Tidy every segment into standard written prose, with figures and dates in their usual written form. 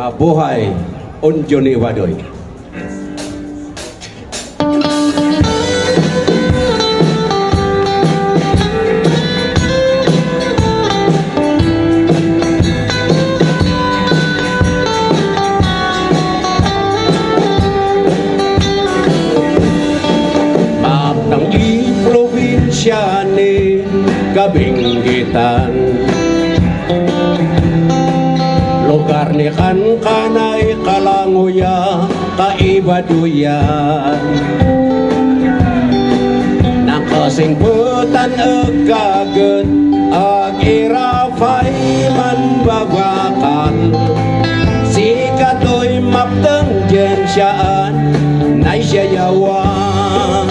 Mabuhay Unjoni Wadoy. Mapnang i-probinsya ni Kabinggitan, lugar ni kanay kalanguya kaibaduyan, nakasingputan agagad ag irafay man babakan, sikato'y maptang jensyaan nay siyayawan,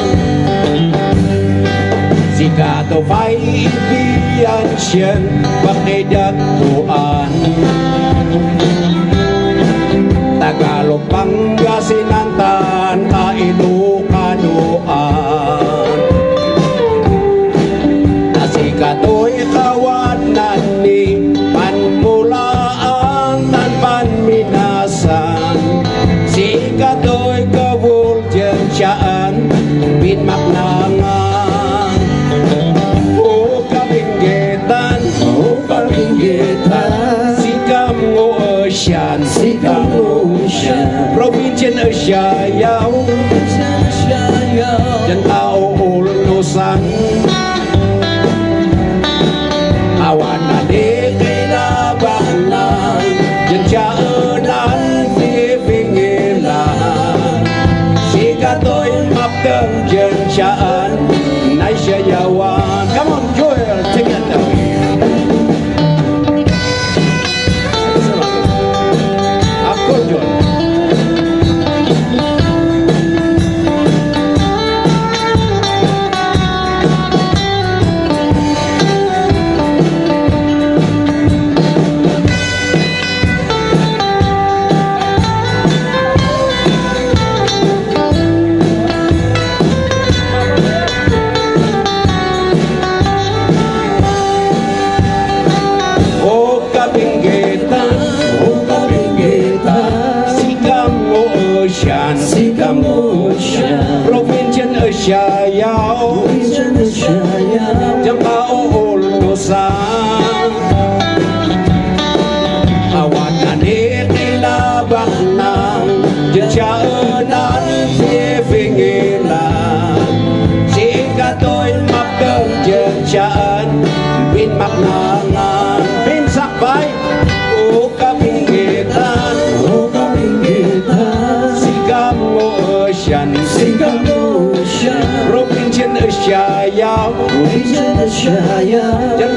sikato fay ibiyan siyan pakidagpuan, Tagalog Pangasinan Ilocanoan, nasikato'y kawanan ni panmulaan tan panminasan, sikato'y kawuljensyaan pinmaknangan. O Kabinggitan, o Kabinggitan, sikam ngoosyan, sikam ngoosyan, probinsya na siyayaw, dyan tao ulusan, awan na di kinabahlan, dyan siyaanan pipingilan, sikato'y maptang dyan siyaan nay siyayawan. Come on, Joel, together. Accordion. O Kabinggitan, o Kabinggitan, sikam ngoosyan, sikam ngoosyan, probinsya na siyayaw, dyan kaululusan, awan na nitilabak nang, dyan siyaanan pipingilan, sikato'y maptang dyan siyaan pinmaknangan. Pinsakbay, o Kabinggitan, o Kabinggitan, sikam ngoosyan, sikam ngoosyan, probinsya na siyayaw, dyan